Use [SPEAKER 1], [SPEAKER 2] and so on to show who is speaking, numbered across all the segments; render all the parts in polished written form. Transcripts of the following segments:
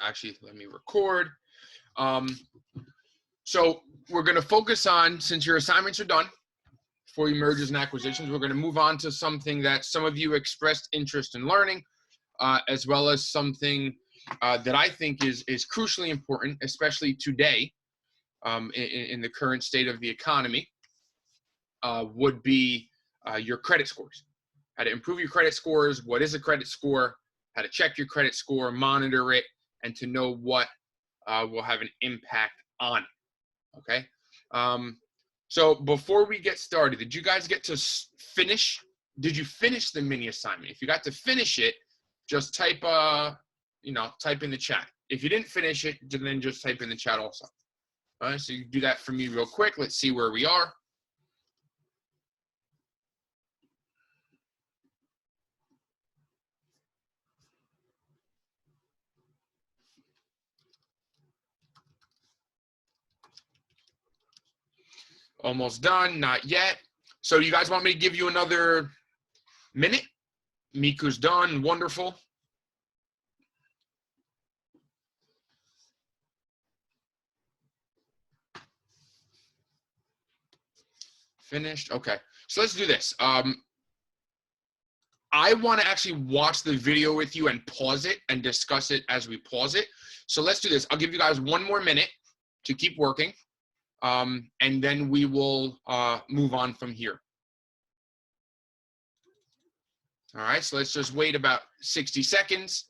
[SPEAKER 1] actually, let me record. So we're going to focus on, since your assignments are done for your mergers and acquisitions, we're going to move on to something that some of you expressed interest in learning, as well as something that I think is crucially important, especially today in the current state of the economy, would be your credit scores. How to improve your credit scores, what is a credit score, how to check your credit score, monitor it, and to know what will have an impact on it, okay? So before we get started, did you guys get to finish? Did you finish the mini assignment? If you got to finish it, just type, type in the chat. If you didn't finish it, then just type in the chat also. All right, so you do that for me real quick. Let's see where we are. Almost done, not yet. So you guys want me to give you another minute? Miku's done, wonderful. Finished, okay. So let's do this. I want to actually watch the video with you and pause it and discuss it as we pause it. So let's do this. I'll give you guys 1 more minute to keep working. And then we will move on from here. All right, so let's just wait about 60 seconds,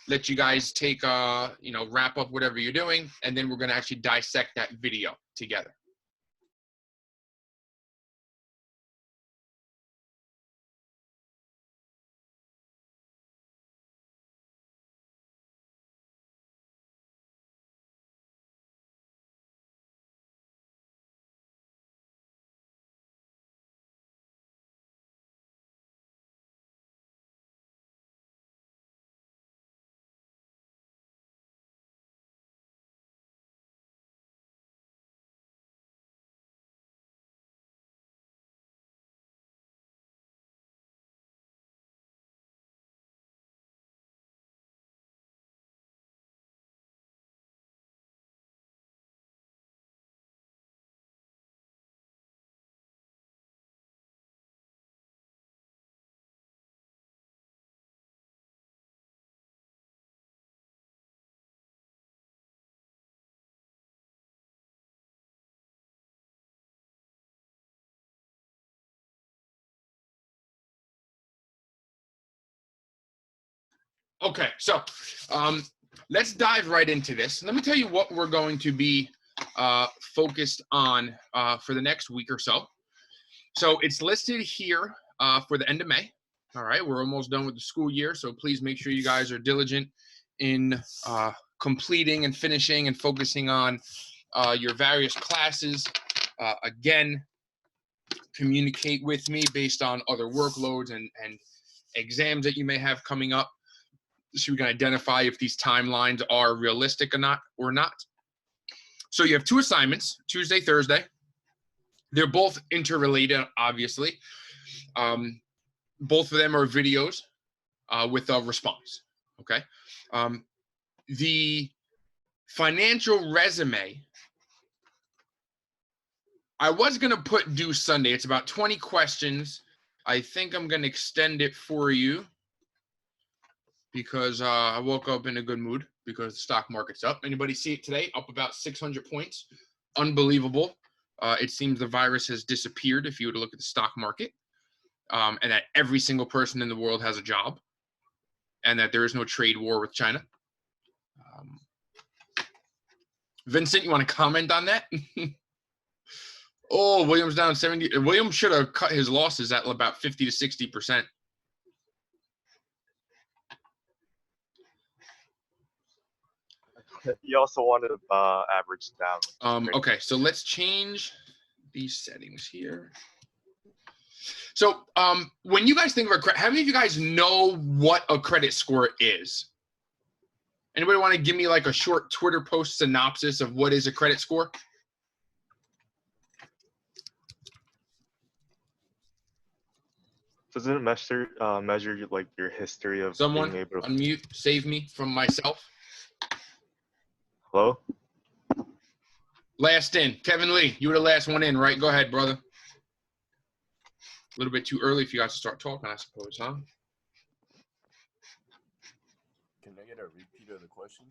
[SPEAKER 1] let you guys take, wrap up whatever you're doing, and then we're gonna actually dissect that video together. Okay, so let's dive right into this. Let me tell you what we're going to be focused on for the next week or so. So it's listed here for the end of May. All right, we're almost done with the school year, so please make sure you guys are diligent in completing and finishing and focusing on your various classes. Again, communicate with me based on other workloads and exams that you may have coming up, so we can identify if these timelines are realistic or not. So you have 2 assignments, Tuesday, Thursday. They're both interrelated, obviously. Both of them are videos with a response, okay? The financial resume, I was gonna put due Sunday. It's about 20 questions. I think I'm gonna extend it for you because I woke up in a good mood because the stock market's up. Anybody see it today? Up about 600 points. Unbelievable. It seems the virus has disappeared if you were to look at the stock market, and that every single person in the world has a job, and that there is no trade war with China. Vincent, you want to comment on that? Oh, Williams down 70. Williams should have cut his losses at about 50 to 60%.
[SPEAKER 2] He also wanted average down.
[SPEAKER 1] Okay, so let's change these settings here. So when you guys think of how many of you guys know what a credit score is? Anybody want to give me like a short Twitter post synopsis of what is a credit score?
[SPEAKER 2] Doesn't it measure like your history of
[SPEAKER 1] Someone
[SPEAKER 2] being able to
[SPEAKER 1] unmute, save me from myself.
[SPEAKER 2] Hello?
[SPEAKER 1] Last in. Kevin Lee, you were the last one in, right? Go ahead, brother. A little bit too early for you guys to start talking, I suppose, huh?
[SPEAKER 3] Can I get a repeat of the question?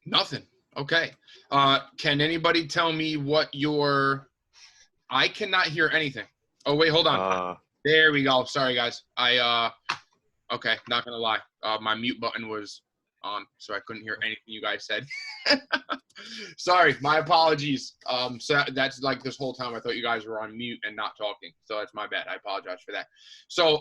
[SPEAKER 1] Nothing. Okay. Can anybody tell me what your... I cannot hear anything. Oh, wait, hold on. There we go. Sorry, guys. Okay, not going to lie. My mute button was on, so I couldn't hear anything you guys said. Sorry, my apologies. So that's like this whole time I thought you guys were on mute and not talking. So that's my bad. I apologize for that. So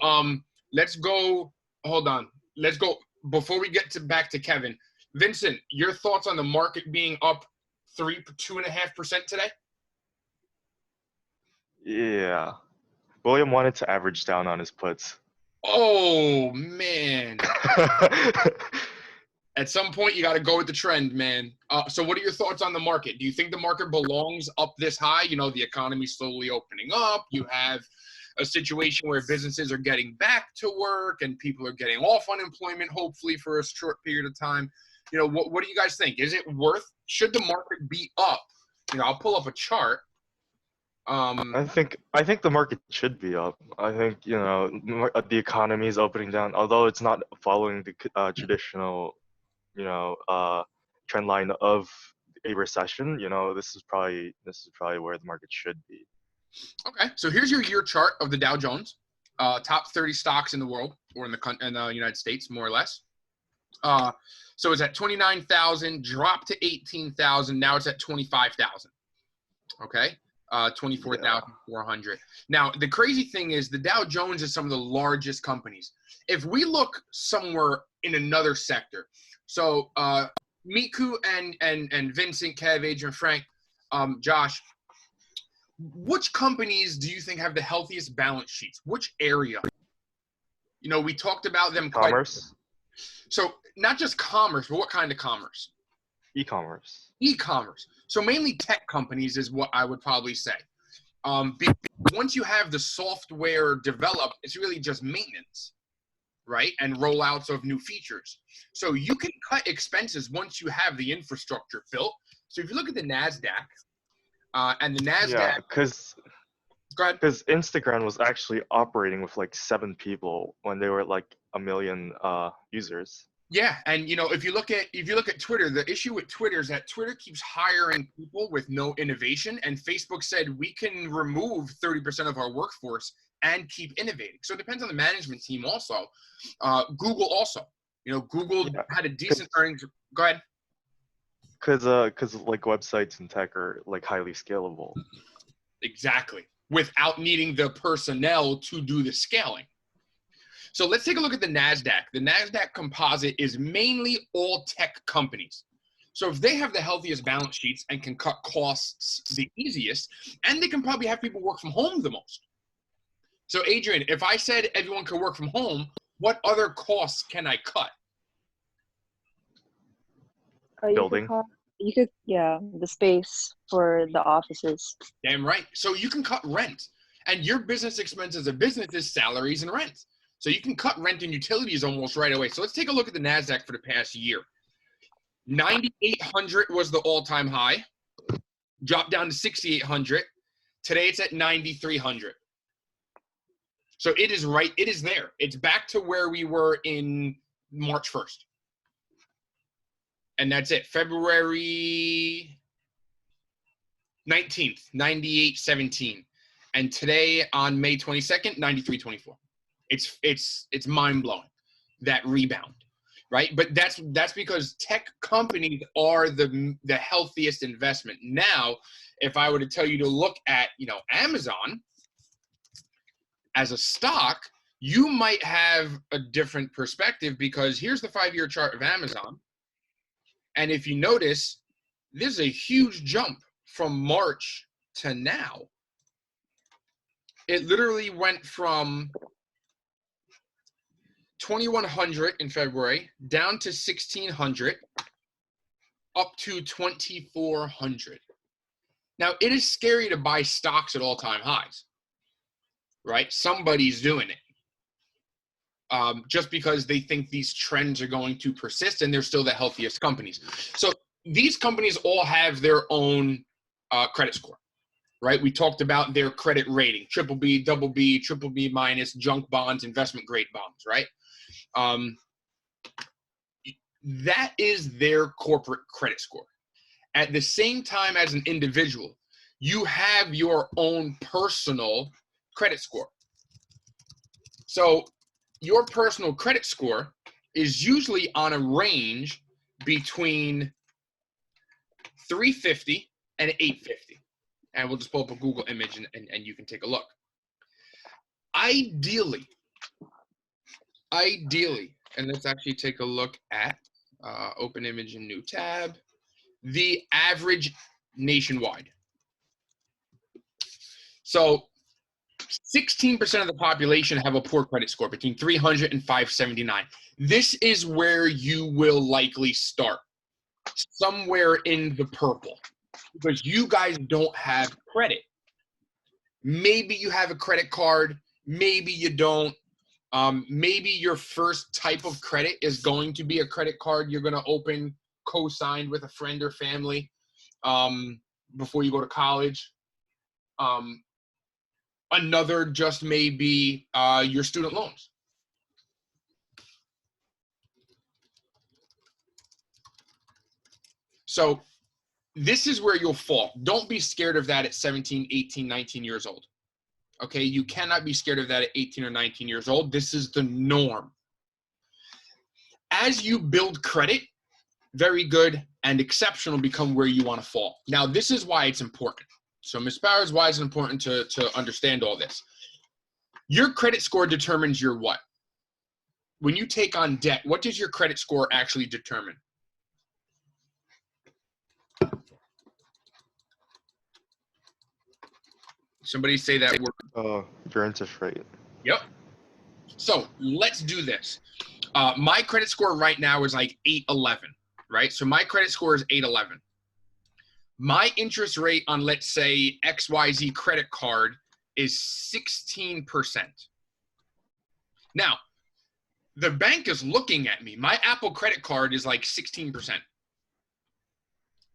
[SPEAKER 1] let's go. Hold on. Let's go. Before we get back to Kevin, Vincent, your thoughts on the market being up 2.5% today?
[SPEAKER 2] Yeah. William wanted to average down on his puts.
[SPEAKER 1] Oh, man. At some point, you got to go with the trend, man. So what are your thoughts on the market? Do you think the market belongs up this high? You know, the economy's slowly opening up. You have a situation where businesses are getting back to work and people are getting off unemployment, hopefully for a short period of time. You know, what do you guys think? Is it should the market be up? You know, I'll pull up a chart.
[SPEAKER 2] I think the market should be up. I think, you know, the economy is opening down, although it's not following the traditional, you know, trend line of a recession. You know, this is probably where the market should be.
[SPEAKER 1] Okay, so here's your year chart of the Dow Jones, top 30 stocks in the world or in the United States, more or less. So it's at 29,000, dropped to 18,000. Now it's at 25,000. Okay. 24,400. Now, the crazy thing is the Dow Jones is some of the largest companies. If we look somewhere in another sector, so Miku and Vincent, Kev, Adrian, Frank, Josh, which companies do you think have the healthiest balance sheets? Which area? You know, we talked about them.
[SPEAKER 2] Commerce.
[SPEAKER 1] So not just commerce, but what kind of commerce?
[SPEAKER 2] E-commerce.
[SPEAKER 1] E-commerce. So mainly tech companies is what I would probably say. Once you have the software developed, it's really just maintenance, right? And rollouts of new features. So you can cut expenses once you have the infrastructure built. So if you look at the Nasdaq, and the Nasdaq.
[SPEAKER 2] Yeah, because
[SPEAKER 1] go ahead.
[SPEAKER 2] Because Instagram was actually operating with like 7 people when they were like 1 million users.
[SPEAKER 1] Yeah, and you know, if you look at Twitter, the issue with Twitter is that Twitter keeps hiring people with no innovation, and Facebook said we can remove 30% of our workforce and keep innovating. So it depends on the management team also. Google also. You know, Google had a decent earnings. Go ahead.
[SPEAKER 2] Because like websites and tech are like highly scalable.
[SPEAKER 1] Exactly. Without needing the personnel to do the scaling. So let's take a look at the NASDAQ. The NASDAQ composite is mainly all tech companies. So if they have the healthiest balance sheets and can cut costs the easiest, and they can probably have people work from home the most. So Adrian, if I said everyone could work from home, what other costs can I cut?
[SPEAKER 2] Building.
[SPEAKER 4] You could, the space for the offices.
[SPEAKER 1] Damn right. So you can cut rent. And your business expense as a business is salaries and rent. So you can cut rent and utilities almost right away. So let's take a look at the NASDAQ for the past year. 9,800 was the all-time high. Dropped down to 6,800. Today it's at 9,300. So it is there. It's back to where we were in March 1st. And that's it. February 19th, 98.17. And today on May 22nd, 93.24. It's mind-blowing, that rebound, right? But that's because tech companies are the healthiest investment. Now, if I were to tell you to look at, you know, Amazon as a stock, you might have a different perspective, because here's the 5-year chart of Amazon. And if you notice, there's a huge jump from March to now. It literally went from 2,100 in February down to 1,600 up to 2,400. Now, it is scary to buy stocks at all-time highs, right? Somebody's doing it. just because they think these trends are going to persist and they're still the healthiest companies. So these companies all have their own credit score, right? We talked about their credit rating, triple B, double B, triple B minus, junk bonds, investment grade bonds, right? That is their corporate credit score. At the same time, as an individual, you have your own personal credit score. So your personal credit score is usually on a range between 350 and 850. And we'll just pull up a Google image and you can take a look. Ideally, and let's actually take a look at open image in new tab, the average nationwide. So 16% of the population have a poor credit score between 300 and 579. This is where you will likely start, somewhere in the purple, because you guys don't have credit. Maybe you have a credit card, maybe you don't. Maybe your first type of credit is going to be a credit card you're going to open co-signed with a friend or family before you go to college. Another just may be your student loans. So this is where you'll fall. Don't be scared of that at 17, 18, 19 years old. Okay, you cannot be scared of that at 18 or 19 years old. This is the norm. As you build credit, very good and exceptional become where you want to fall. Now, this is why it's important. So, Ms. Bowers, why is it important to understand all this? Your credit score determines your what? When you take on debt, what does your credit score actually determine? Somebody say that word.
[SPEAKER 2] Your interest rate.
[SPEAKER 1] Yep. So let's do this. My credit score right now is like 811, right? So my credit score is 811. My interest rate on, let's say, XYZ credit card is 16%. Now, the bank is looking at me. My Apple credit card is like 16%.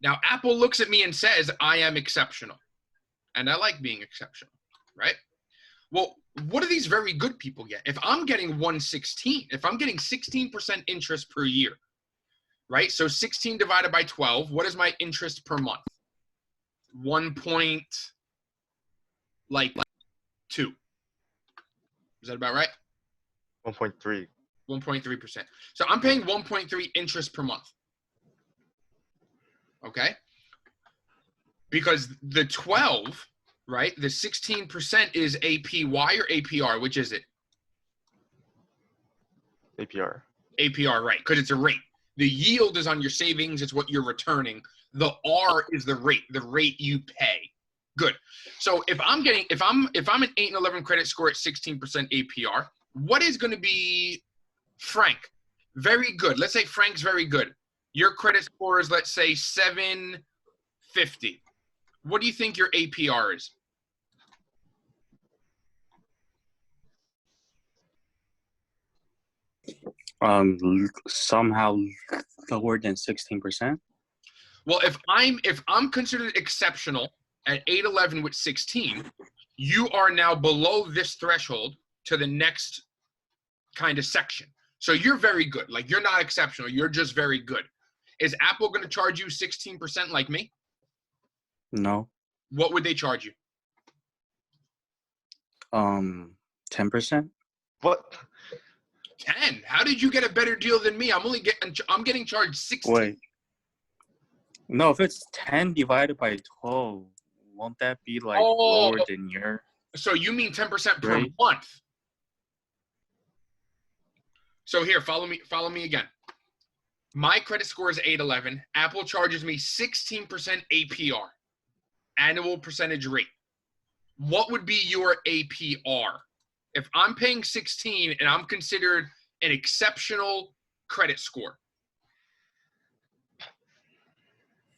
[SPEAKER 1] Now, Apple looks at me and says, I am exceptional. And I like being exceptional, right? Well, what do these very good people get? If I'm getting 116, if I'm getting 16% interest per year, right? So 16 divided by 12, what is my interest per month? 1.2. Is that about right?
[SPEAKER 2] 1.3.
[SPEAKER 1] 1.3%. So I'm paying 1.3 interest per month. Okay? Because the 12, right, the 16% is APY or APR? Which is it?
[SPEAKER 2] APR.
[SPEAKER 1] APR, right, because it's a rate. The yield is on your savings. It's what you're returning. The R is the rate you pay. Good. So if I'm an 8 and 11 credit score at 16% APR, what is going to be Frank? Very good. Let's say Frank's very good. Your credit score is, let's say, 750. What do you think your APR is?
[SPEAKER 5] Somehow lower than 16%.
[SPEAKER 1] Well, if I'm considered exceptional at 811 with 16, you are now below this threshold to the next kind of section. So you're very good. Like, you're not exceptional. You're just very good. Is Apple going to charge you 16% like me?
[SPEAKER 5] No.
[SPEAKER 1] What would they charge you?
[SPEAKER 5] 10%.
[SPEAKER 2] What?
[SPEAKER 1] 10? How did you get a better deal than me? I'm getting charged 16.
[SPEAKER 5] Wait. No, if it's 10 divided by 12, won't that be like lower than your?
[SPEAKER 1] So you mean 10% per
[SPEAKER 5] Right.
[SPEAKER 1] month? So here, follow me again. My credit score is 811. Apple charges me 16% APR, annual percentage rate. What would be your APR? If I'm paying 16 and I'm considered an exceptional credit score.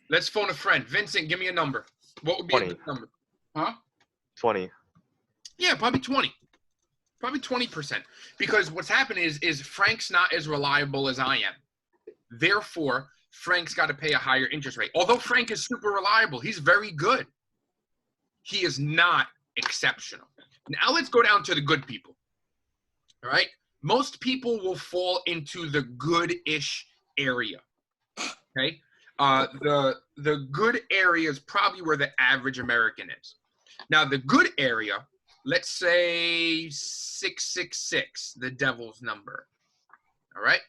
[SPEAKER 1] Let's phone a friend. Vincent, give me a number. What would be
[SPEAKER 2] 20.
[SPEAKER 1] a good number? Huh?
[SPEAKER 2] 20.
[SPEAKER 1] Yeah, probably 20. Probably 20%. Because what's happened is Frank's not as reliable as I am. Therefore, Frank's got to pay a higher interest rate. Although Frank is super reliable, he's very good. He is not exceptional. Now let's go down to the good people. All right? Most people will fall into the good-ish area. Okay? The good area is probably where the average American is. Now, the good area, let's say 666, the devil's number. All right?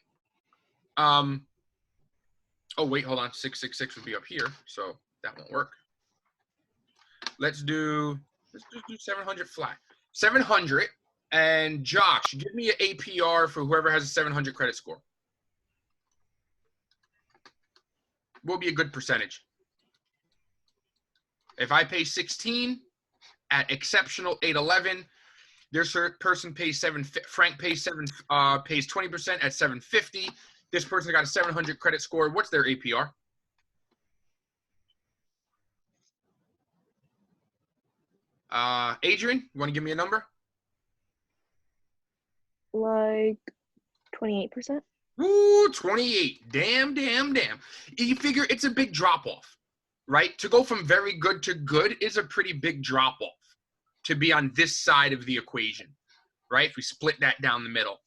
[SPEAKER 1] Oh, wait, hold on. 666 would be up here, so that won't work. Let's just do 700 flat. 700, and Josh, give me an APR for whoever has a 700 credit score. What would be a good percentage? If I pay 16 at exceptional 811, this person pays 7. Frank pays 20% at 750. This person got a 700 credit score. What's their APR? Adrian, you want to give me a number?
[SPEAKER 4] Like 28%.
[SPEAKER 1] Ooh, 28. Damn. You figure it's a big drop off, right? To go from very good to good is a pretty big drop off to be on this side of the equation, right? If we split that down the middle.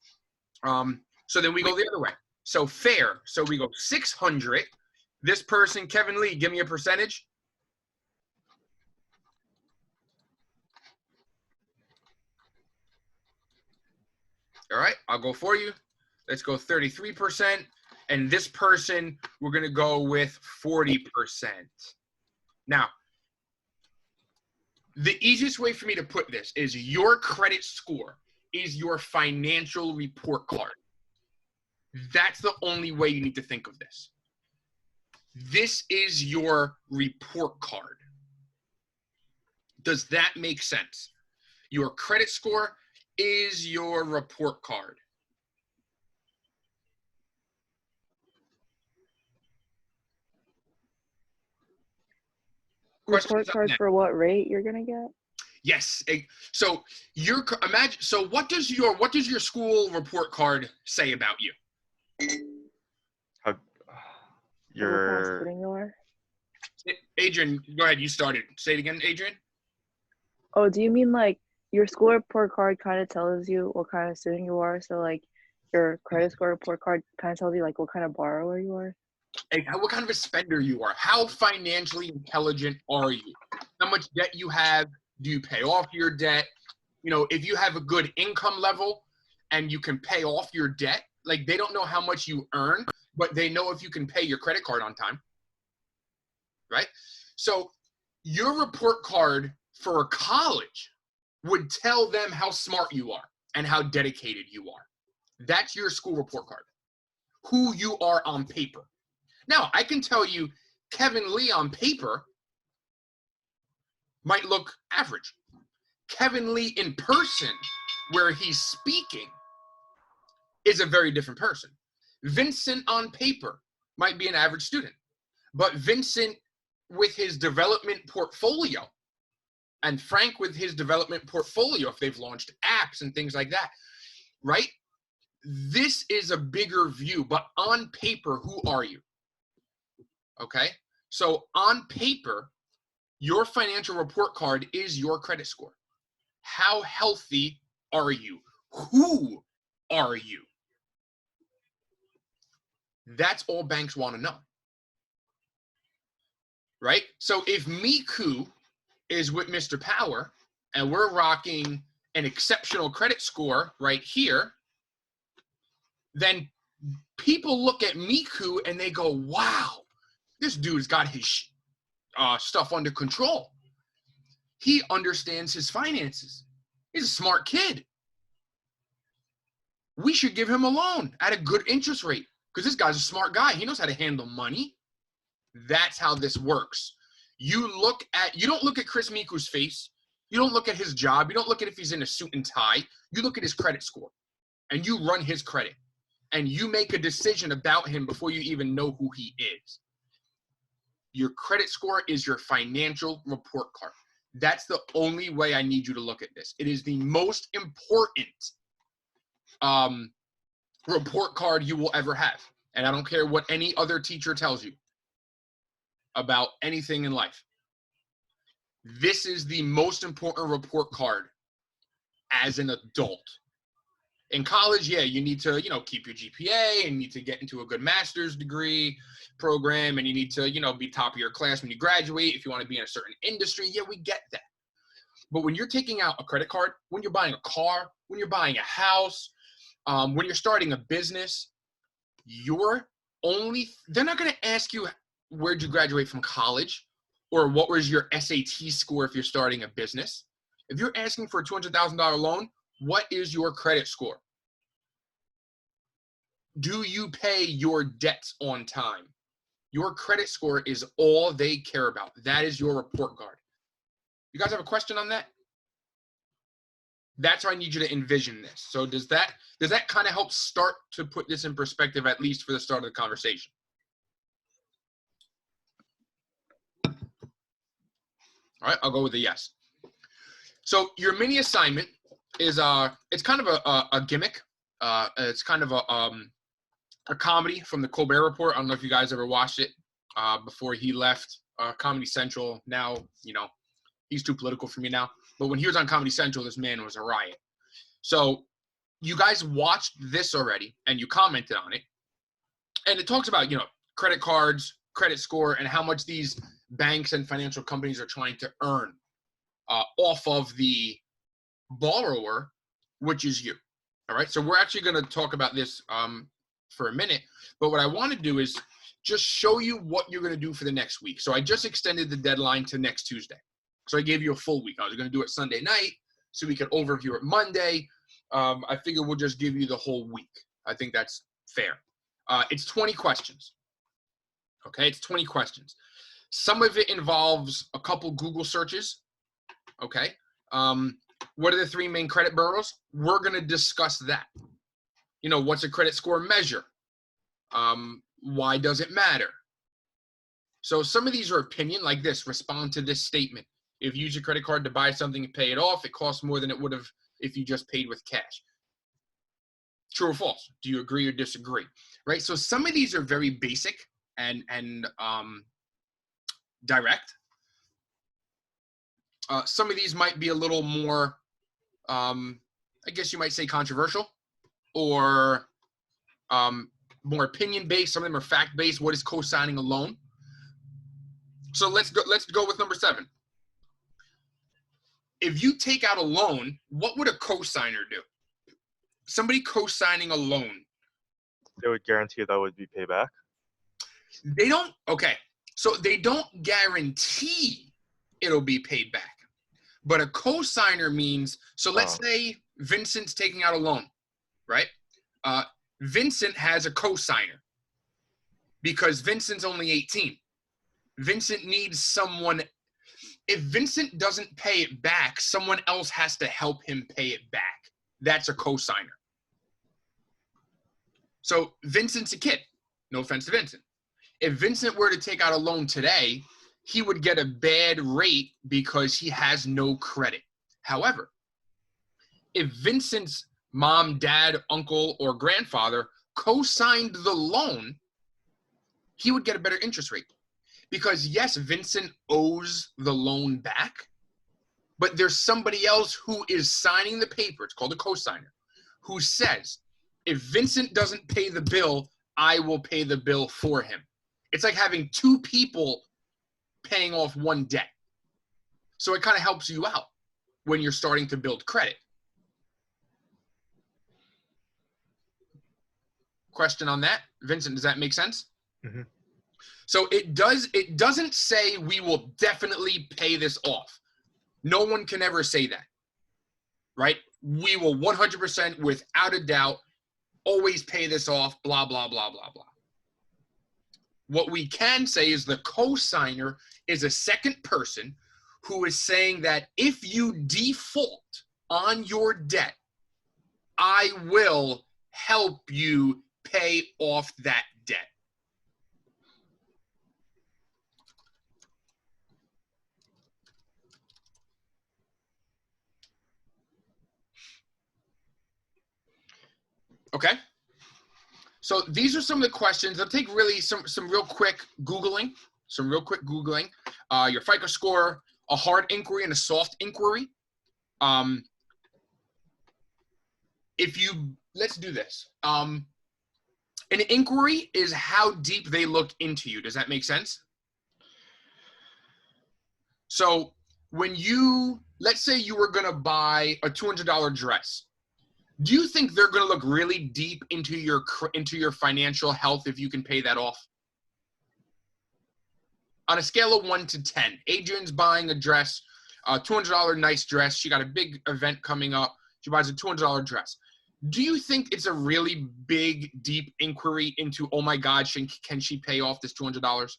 [SPEAKER 1] So then we go the other way. So fair. So we go 600. This person, Kevin Lee, give me a percentage. All right, I'll go for you. Let's go 33%. And this person, we're going to go with 40%. Now, the easiest way for me to put this is your credit score is your financial report card. That's the only way you need to think of this. This is your report card. Does that make sense? Your credit score is your report card.
[SPEAKER 4] Report card for what rate you're gonna get?
[SPEAKER 1] Yes. So imagine. So what does your school report card say about you?
[SPEAKER 4] What kind of student you are?
[SPEAKER 1] Adrian, go ahead. You started. Say it again, Adrian.
[SPEAKER 4] Oh, do you mean like your school report card kind of tells you what kind of student you are? So like your credit score report card kind of tells you like what kind of borrower you are?
[SPEAKER 1] What kind of a spender you are? How financially intelligent are you? How much debt you have? Do you pay off your debt? You know, if you have a good income level and you can pay off your debt, like they don't know how much you earn, but they know if you can pay your credit card on time, right? So your report card for a college would tell them how smart you are and how dedicated you are. That's your school report card, who you are on paper. Now, I can tell you Kevin Lee on paper might look average. Kevin Lee in person, where he's speaking, is a very different person. Vincent on paper might be an average student, but Vincent with his development portfolio and Frank with his development portfolio, if they've launched apps and things like that, right? This is a bigger view, but on paper, who are you? Okay, so on paper, your financial report card is your credit score. How healthy are you? Who are you? That's all banks want to know, right? So if Miku is with Mr. Power and we're rocking an exceptional credit score right here, then people look at Miku and they go, wow, this dude's got his stuff under control. He understands his finances. He's a smart kid. We should give him a loan at a good interest rate because this guy's a smart guy. He knows how to handle money. That's how this works. You don't look at Chris Miku's face. You don't look at his job. You don't look at if he's in a suit and tie. You look at his credit score and you run his credit and you make a decision about him before you even know who he is. Your credit score is your financial report card. That's the only way I need you to look at this. It is the most important report card you will ever have. And I don't care what any other teacher tells you about anything in life. This is the most important report card as an adult. In college, yeah, you need to, keep your GPA, and you need to get into a good master's degree program, and you need to, be top of your class when you graduate. If you want to be in a certain industry, yeah, we get that. But when you're taking out a credit card, when you're buying a car, when you're buying a house, when you're starting a business, they're not going to ask you where'd you graduate from college or what was your SAT score if you're starting a business. If you're asking for a $200,000 loan, what is your credit score? Do you pay your debts on time? Your credit score is all they care about. That is your report card. You guys have a question on that? That's how I need you to envision this. So does that kind of help start to put this in perspective, at least for the start of the conversation? All right, I'll go with a yes. So your mini assignment is it's kind of a gimmick. It's kind of a comedy from the Colbert Report. I don't know if you guys ever watched it before he left Comedy Central. Now, he's too political for me now. But when he was on Comedy Central, this man was a riot. So you guys watched this already, and you commented on it. And it talks about, credit cards, credit score, and how much these banks and financial companies are trying to earn off of the borrower, which is you. All right, so we're actually going to talk about this for a minute. But what I want to do is just show you what you're going to do for the next week. So I just extended the deadline to next Tuesday. So I gave you a full week. I was going to do it Sunday night so we could overview it Monday. I figure we'll just give you the whole week. I think that's fair. It's 20 questions. Okay, it's 20 questions. Some of it involves a couple Google searches. Okay. What are the 3 main credit bureaus? We're going to discuss that. What's a credit score measure? Why does it matter? So some of these are opinion, like this: respond to this statement. If you use your credit card to buy something and pay it off, it costs more than it would have if you just paid with cash. True or false? Do you agree or disagree? Right? So some of these are very basic and direct. Some of these might be a little more, I guess you might say, controversial, or more opinion-based. Some of them are fact-based. What is co-signing a loan? So let's go with number 7. If you take out a loan, what would a co-signer do? Somebody co-signing a loan.
[SPEAKER 2] They would guarantee that would be paid back?
[SPEAKER 1] They don't, okay. So they don't guarantee it'll be paid back. But a co-signer means, so let's say Vincent's taking out a loan, right? Vincent has a co-signer because Vincent's only 18. Vincent needs someone. If Vincent doesn't pay it back, someone else has to help him pay it back. That's a co-signer. So Vincent's a kid. No offense to Vincent. If Vincent were to take out a loan today, he would get a bad rate because he has no credit. However, if Vincent's mom, dad, uncle, or grandfather co-signed the loan, he would get a better interest rate. Because yes, Vincent owes the loan back, but there's somebody else who is signing the paper. It's called a co-signer, who says, if Vincent doesn't pay the bill, I will pay the bill for him. It's like having 2 people paying off one debt. So it kind of helps you out when you're starting to build credit. Question on that? Vincent, does that make sense?
[SPEAKER 2] Mm-hmm.
[SPEAKER 1] So it doesn't say we will definitely pay this off. No one can ever say that, right? We will 100% without a doubt always pay this off, blah, blah, blah, blah, blah. What we can say is the co-signer is a second person who is saying that if you default on your debt, I will help you pay off that debt. Okay. So these are some of the questions. They'll take really some real quick Googling. Your FICO score, a hard inquiry and a soft inquiry. Let's do this. An inquiry is how deep they look into you. Does that make sense? So when let's say you were going to buy a $200 dress, do you think they're going to look really deep into your financial health if you can pay that off? On a scale of 1 to 10, Adrian's buying a dress, a $200 nice dress. She got a big event coming up. She buys a $200 dress. Do you think it's a really big, deep inquiry into, oh my God, can she pay off this $200?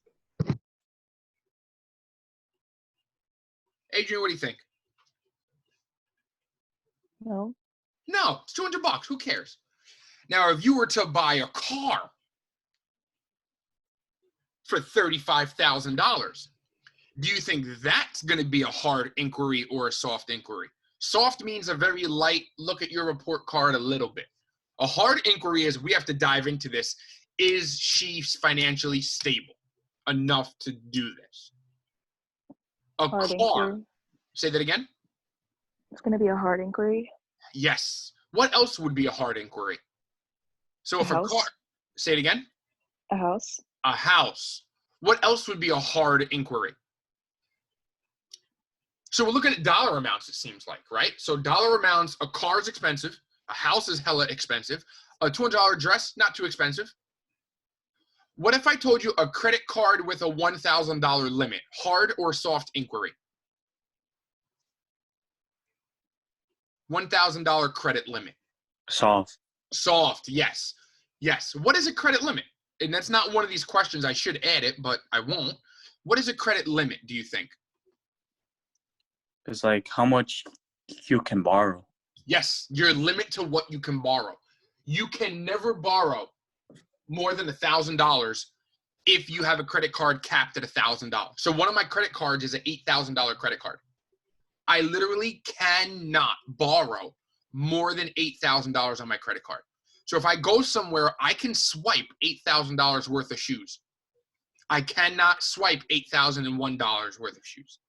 [SPEAKER 1] Adrian, what do you think?
[SPEAKER 4] No.
[SPEAKER 1] No, it's $200. Who cares? Now, if you were to buy a car for $35,000, do you think that's going to be a hard inquiry or a soft inquiry? Soft means a very light look at your report card a little bit. A hard inquiry is we have to dive into this. Is she financially stable enough to do this? A
[SPEAKER 4] Hard
[SPEAKER 1] car.
[SPEAKER 4] inquiry.
[SPEAKER 1] Say that again?
[SPEAKER 4] It's going to be a hard inquiry.
[SPEAKER 1] Yes. What else would be a hard inquiry? So if a car, say it again?
[SPEAKER 4] A house.
[SPEAKER 1] A house. What else would be a hard inquiry? So we're looking at dollar amounts, it seems like, right? So dollar amounts, a car is expensive. A house is hella expensive. A $200 dress, not too expensive. What if I told you a credit card with a $1,000 limit? Hard or soft inquiry? $1,000 credit limit.
[SPEAKER 5] Soft.
[SPEAKER 1] Soft, yes. Yes. What is a credit limit? And that's not one of these questions. I should add it, but I won't. What is a credit limit, do you think?
[SPEAKER 5] It's like how much you can borrow.
[SPEAKER 1] Yes, your limit to what you can borrow. You can never borrow more than $1,000 if you have a credit card capped at $1,000. So one of my credit cards is an $8,000 credit card. I literally cannot borrow more than $8,000 on my credit card. So if I go somewhere, I can swipe $8,000 worth of shoes. I cannot swipe $8,001 worth of shoes.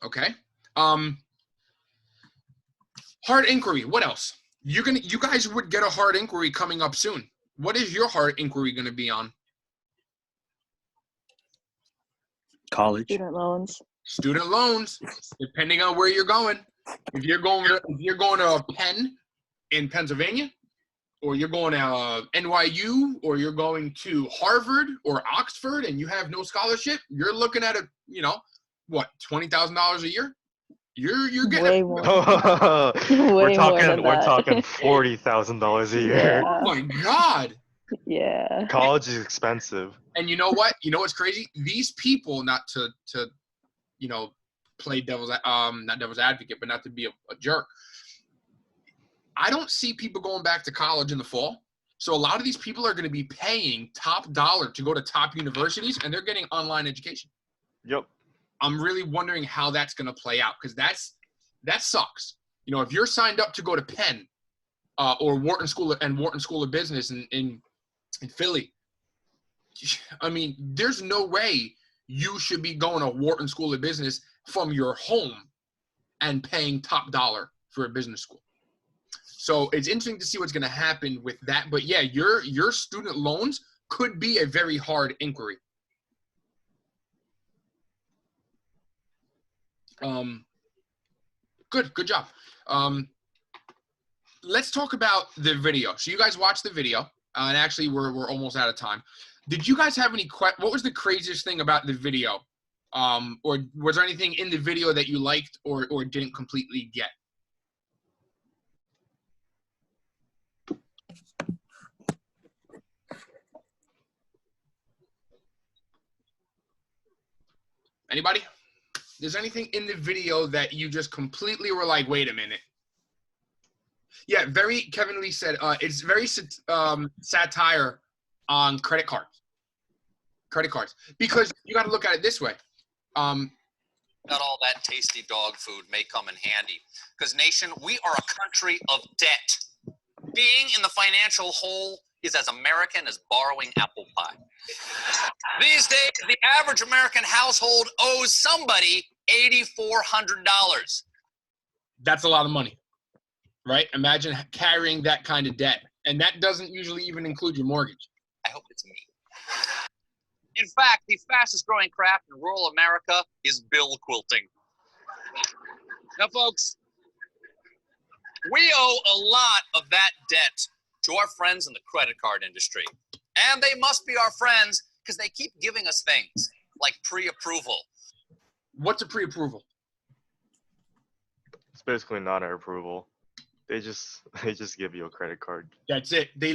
[SPEAKER 1] Okay. Hard inquiry. What else? You guys would get a hard inquiry coming up soon. What is your hard inquiry going to be on?
[SPEAKER 5] College.
[SPEAKER 4] Student loans.
[SPEAKER 1] Student loans, depending on where you're going. If you're going to Penn in Pennsylvania, or you're going to NYU, or you're going to Harvard or Oxford, and you have no scholarship, you're looking at what, $20,000 a year? You're getting
[SPEAKER 4] way more.
[SPEAKER 2] We're talking $40,000 a year.
[SPEAKER 1] Oh my God.
[SPEAKER 4] Yeah.
[SPEAKER 2] College is expensive.
[SPEAKER 1] And you know what? You know what's crazy? These people, not to play not devil's advocate, but not to be a jerk. I don't see people going back to college in the fall. So a lot of these people are going to be paying top dollar to go to top universities, and they're getting online education.
[SPEAKER 2] Yep. I'm
[SPEAKER 1] really wondering how that's going to play out, because that sucks. If you're signed up to go to Penn or Wharton School of Business in Philly, I mean, there's no way you should be going to Wharton School of Business from your home and paying top dollar for a business school. So it's interesting to see what's going to happen with that. But yeah, your student loans could be a very hard inquiry. Good job. Let's talk about the video. So you guys watched the video, and actually we're almost out of time. Did you guys have any what was the craziest thing about the video? Or was there anything in the video that you liked or didn't completely get? Anybody? Is there anything in the video that you just completely were like, wait a minute? Yeah, Kevin Lee said, it's very satire on credit cards. Because you got to look at it this way.
[SPEAKER 6] Got all that tasty dog food may come in handy. Because, nation, we are a country of debt. Being in the financial hole is as American as borrowing apple pie. These days, the average American household owes somebody $8,400.
[SPEAKER 1] That's a lot of money, right? Imagine carrying that kind of debt. And that doesn't usually even include your mortgage.
[SPEAKER 6] I hope it's me. In fact, the fastest growing craft in rural America is bill quilting. Now, folks, we owe a lot of that debt to our friends in the credit card industry. And they must be our friends because they keep giving us things like pre-approval.
[SPEAKER 1] What's a pre-approval?
[SPEAKER 2] It's basically not an approval. They just give you a credit card.
[SPEAKER 1] That's it. They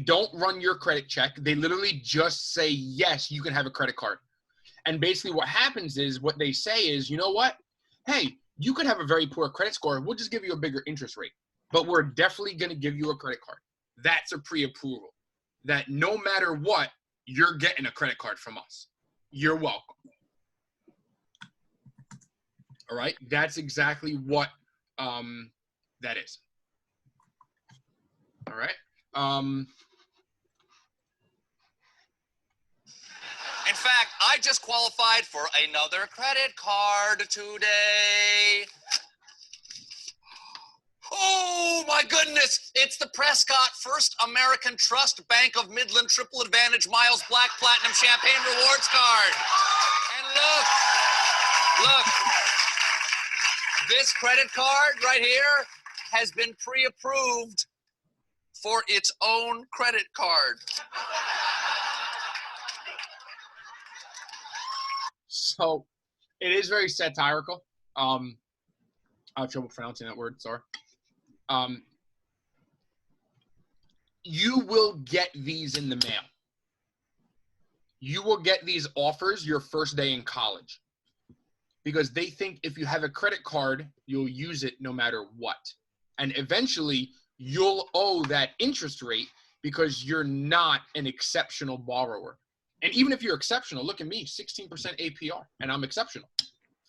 [SPEAKER 1] don't run your credit check. They literally just say, yes, you can have a credit card. And basically what happens is, what they say is, you know what? Hey, you could have a very poor credit score. We'll just give you a bigger interest rate. But we're definitely going to give you a credit card. That's a pre-approval. That no matter what, you're getting a credit card from us. You're welcome. All right? That's exactly what that is. All right.
[SPEAKER 6] In fact, I just qualified for another credit card today. Oh my goodness, it's the Prescott First American Trust Bank of Midland Triple Advantage Miles Black Platinum Champagne Rewards card. And look, this credit card right here has been pre-approved for its own credit card.
[SPEAKER 1] So it is very satirical. I have trouble pronouncing that word, sorry. You will get these in the mail. You will get these offers your first day in college, because they think if you have a credit card, you'll use it no matter what. And eventually, you'll owe that interest rate because you're not an exceptional borrower. And even if you're exceptional, look at me, 16% APR, and I'm exceptional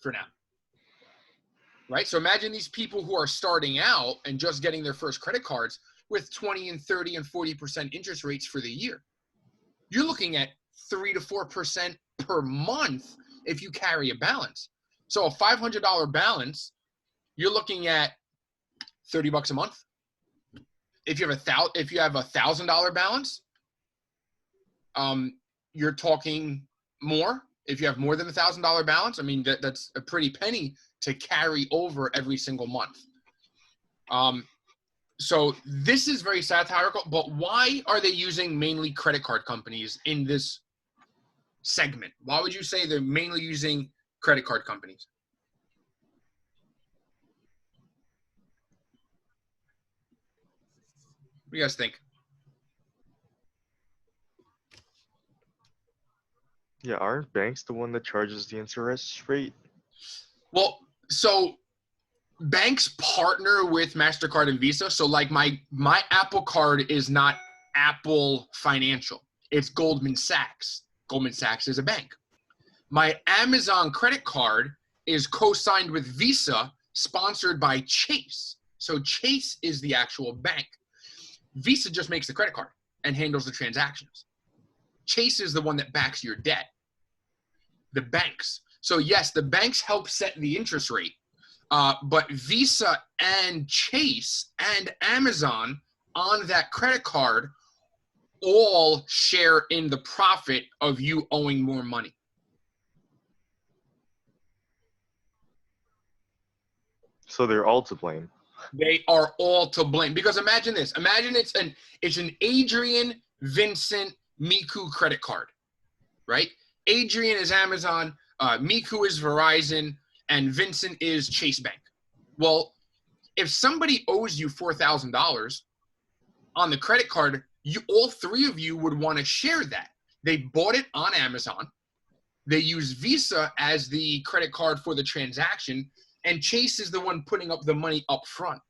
[SPEAKER 1] for now. Right? So imagine these people who are starting out and just getting their first credit cards with 20 and 30 and 40% interest rates for the year. You're looking at 3 to 4% per month if you carry a balance. So a $500 balance, you're looking at $30 a month. If you have a $1,000 balance, you're talking more. If you have more than $1,000 balance, I mean, that's a pretty penny to carry over every single month. So this is very satirical, but why are they using mainly credit card companies in this segment? Why would you say they're mainly using credit card companies? What do you guys think?
[SPEAKER 2] Yeah, aren't banks the one that charges the interest rate?
[SPEAKER 1] Well, so banks partner with MasterCard and Visa. So like my Apple card is not Apple Financial. It's Goldman Sachs. Goldman Sachs is a bank. My Amazon credit card is co-signed with Visa, sponsored by Chase. So Chase is the actual bank. Visa just makes the credit card and handles the transactions. Chase is the one that backs your debt. The banks. So yes, the banks help set the interest rate, but Visa and Chase and Amazon on that credit card all share in the profit of you owing more money.
[SPEAKER 2] So they're all to blame.
[SPEAKER 1] They are all to blame, because imagine this. Imagine it's an Adrian, Vincent, Miku credit card, right? Adrian is Amazon, Miku is Verizon, and Vincent is Chase Bank. Well, if somebody owes you $4,000 on the credit card, all three of you would want to share that. They bought it on Amazon. They use Visa as the credit card for the transaction, and Chase is the one putting up the money up front.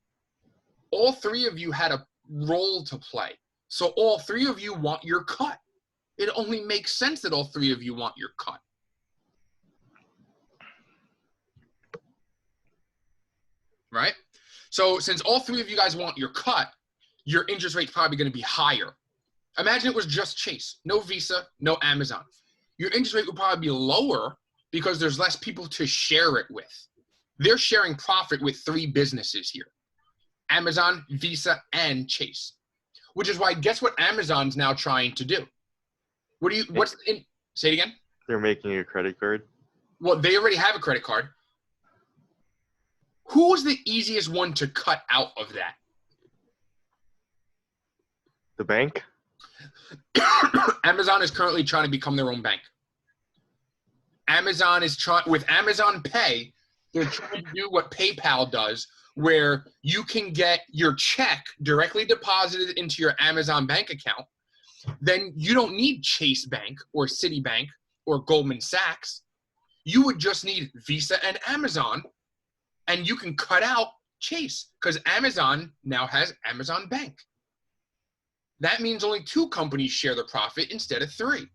[SPEAKER 1] All three of you had a role to play. So all three of you want your cut. It only makes sense that all three of you want your cut. right? So since all three of you guys want your cut, your interest rate's probably going to be higher. Imagine it was just Chase, no Visa, no Amazon. Your interest rate would probably be lower because there's less people to share it with. They're sharing profit with three businesses here: Amazon, Visa, and Chase. Which is why, guess what Amazon's now trying to do? Say it again?
[SPEAKER 2] They're making a credit card.
[SPEAKER 1] Well, they already have a credit card. Who was the easiest one to cut out of that?
[SPEAKER 2] The bank?
[SPEAKER 1] Amazon is currently trying to become their own bank. Amazon is trying, with Amazon Pay, they're trying to do what PayPal does, where you can get your check directly deposited into your Amazon bank account. Then you don't need Chase Bank or Citibank or Goldman Sachs. You would just need Visa and Amazon, and you can cut out Chase because Amazon now has Amazon Bank. That means only two companies share the profit instead of three.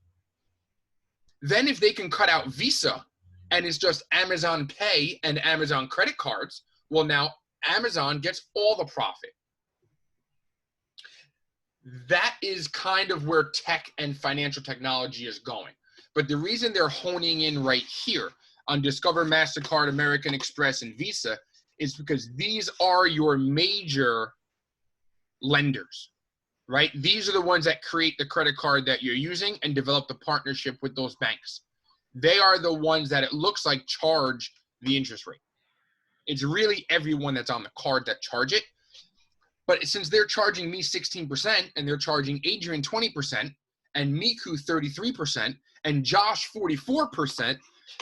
[SPEAKER 1] Then if they can cut out Visa and it's just Amazon Pay and Amazon credit cards, well, now Amazon gets all the profit. That is kind of where tech and financial technology is going. But the reason they're honing in right here on Discover, MasterCard, American Express, and Visa is because these are your major lenders, right? These are the ones that create the credit card that you're using and develop the partnership with those banks. They are the ones that it looks like charge the interest rate. It's really everyone that's on the card that charge it. But since they're charging me 16% and they're charging Adrian 20% and Miku 33% and Josh 44%,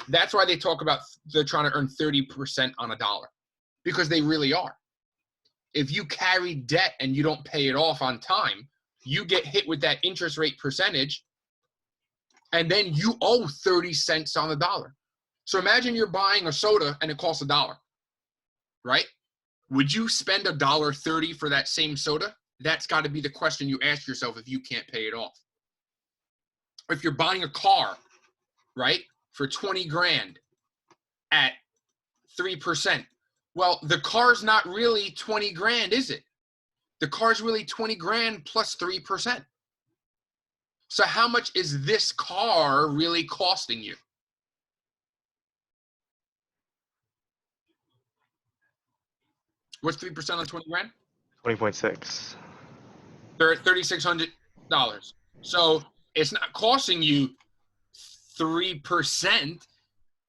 [SPEAKER 1] that's why they talk about they're trying to earn 30% on a dollar, because they really are. If you carry debt and you don't pay it off on time, you get hit with that interest rate percentage, and then you owe 30 cents on the dollar. So imagine you're buying a soda and it costs $1, right? Would you spend $1.30 for that same soda? That's got to be the question you ask yourself if you can't pay it off. If you're buying a car, right, for 20 grand at 3%, well, the car's not really 20 grand, is it? The car's really 20 grand plus 3%. So how much is this car really costing you? What's 3% on 20 grand?
[SPEAKER 2] 20.6.
[SPEAKER 1] They're at $3,600. So it's not costing you 3%,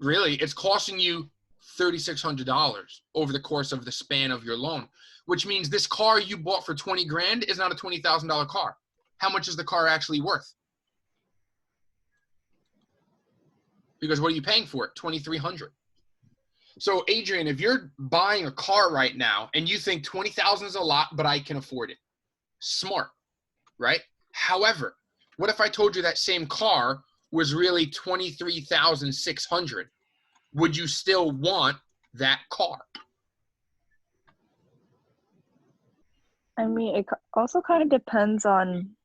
[SPEAKER 1] really. It's costing you $3,600 over the course of the span of your loan, which means this car you bought for 20 grand is not a $20,000 car. How much is the car actually worth? Because what are you paying for it? $2,300. So Adrian, if you're buying a car right now and you think 20,000 is a lot, but I can afford it, smart, right? However, what if I told you that same car was really 23,600? Would you still want that car?
[SPEAKER 4] I mean, it also kind of depends on,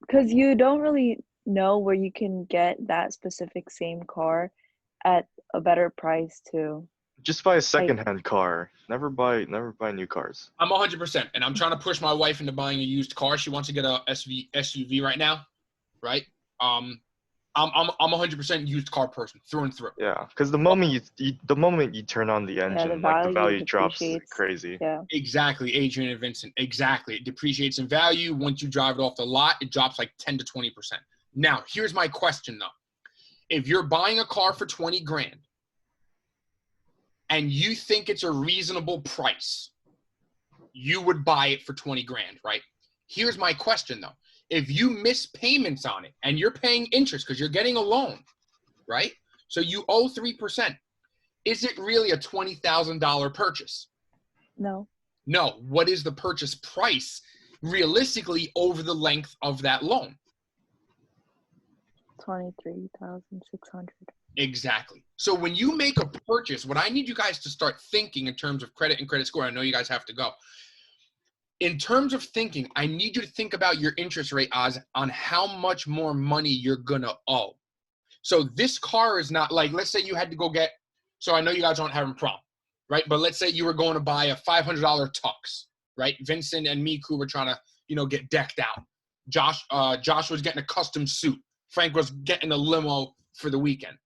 [SPEAKER 4] because you don't really know where you can get that specific same car at a better price too.
[SPEAKER 2] Just buy a secondhand car. Never buy new cars.
[SPEAKER 1] I'm 100%, and I'm trying to push my wife into buying a used car. She wants to get a SUV right now, right? I'm 100% used car person through and through.
[SPEAKER 2] Yeah, because the moment you turn on the engine, the value drops crazy.
[SPEAKER 4] Yeah.
[SPEAKER 1] Exactly, Adrian and Vincent. Exactly, it depreciates in value. Once you drive it off the lot, it drops like 10 to 20%. Now, here's my question though: if you're buying a car for 20 grand and you think it's a reasonable price, you would buy it for 20 grand, right? Here's my question though: if you miss payments on it and you're paying interest because you're getting a loan, right? So you owe 3%. Is it really a $20,000 purchase?
[SPEAKER 4] No.
[SPEAKER 1] No. What is the purchase price realistically over the length of that loan?
[SPEAKER 4] 23,600.
[SPEAKER 1] Exactly. So when you make a purchase, what I need you guys to start thinking in terms of credit and credit score, I know you guys have to go. In terms of thinking, I need you to think about your interest rate, Oz, on how much more money you're going to owe. So this car is not like, let's say you had to go get, so I know you guys aren't having a problem. right? But let's say you were going to buy a $500 tux, right? Vincent and Miku were trying to, you know, get decked out. Josh was getting a custom suit. Frank was getting a limo for the weekend.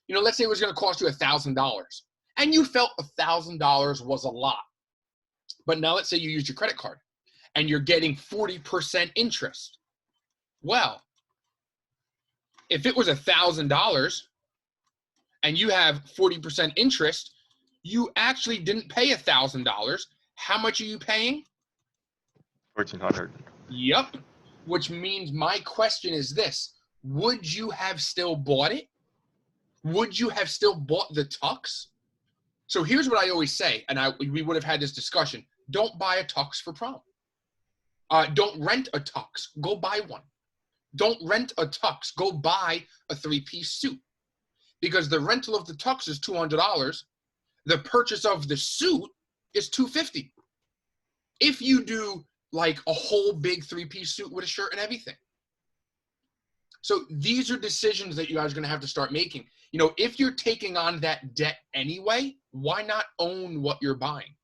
[SPEAKER 1] You know, let's say it was going to cost you $1,000, and you felt $1,000 was a lot. But now let's say you used your credit card, and you're getting 40% interest. Well, if it was $1,000 and you have 40% interest, you actually didn't pay $1,000. How much are you paying?
[SPEAKER 2] $1,400.
[SPEAKER 1] Yep. Which means my question is this: would you have still bought it? Would you have still bought the tux? So here's what I always say, and we would have had this discussion: don't buy a tux for prom. Don't rent a tux. Go buy one. Don't rent a tux. Go buy a 3-piece suit. Because the rental of the tux is $200. The purchase of the suit is $250. If you do like a whole big 3-piece suit with a shirt and everything. So these are decisions that you guys are going to have to start making. You know, if you're taking on that debt anyway, why not own what you're buying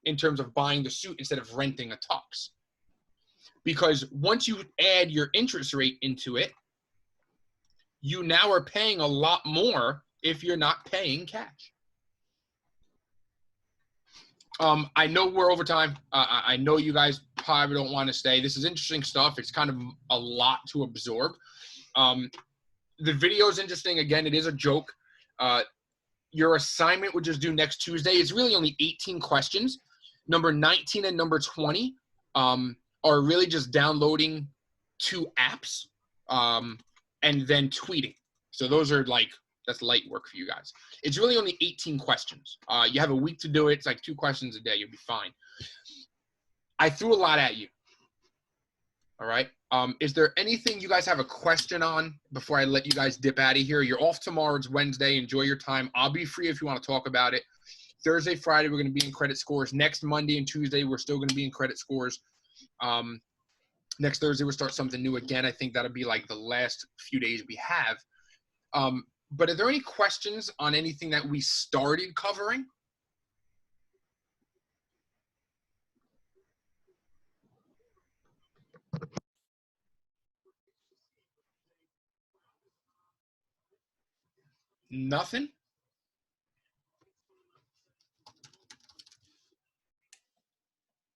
[SPEAKER 1] in terms of buying the suit instead of renting a tux? Because once you add your interest rate into it, you now are paying a lot more if you're not paying cash. I know we're over time. I know you guys probably don't want to stay. This is interesting stuff. It's kind of a lot to absorb. The video is interesting. Again, it is a joke. Your assignment, which is due next Tuesday, is really only 18 questions. Number 19 and number 20 are really just downloading 2 apps and then tweeting. So those are like, that's light work for you guys. It's really only 18 questions. You have a week to do it. It's like 2 questions a day. You'll be fine. I threw a lot at you. All right. Is there anything you guys have a question on before I let you guys dip out of here? You're off tomorrow. It's Wednesday. Enjoy your time. I'll be free if you want to talk about it. Thursday, Friday, we're going to be in credit scores. Next Monday and Tuesday, we're still going to be in credit scores. Next Thursday, we'll start something new again. I think that'll be like the last few days we have. But are there any questions on anything that we started covering? Nothing?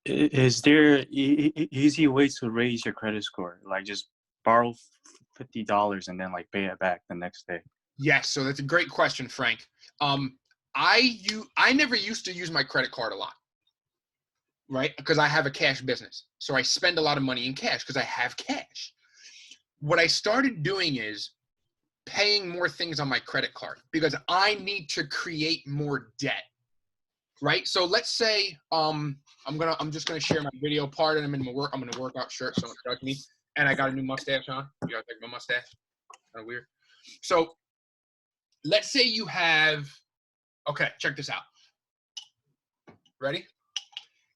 [SPEAKER 5] Is there easy ways to raise your credit score? Like just borrow $50 and then like pay it back the next day?
[SPEAKER 1] Yes, so that's a great question, Frank. I never used to use my credit card a lot, right? Because I have a cash business. So I spend a lot of money in cash because I have cash. What I started doing is paying more things on my credit card because I need to create more debt, right? So let's say I'm just gonna share my video part and I'm in a workout shirt, so don't judge me. And I got a new mustache on. You guys like my mustache? Kind of weird. So let's say you have, okay, check this out. Ready?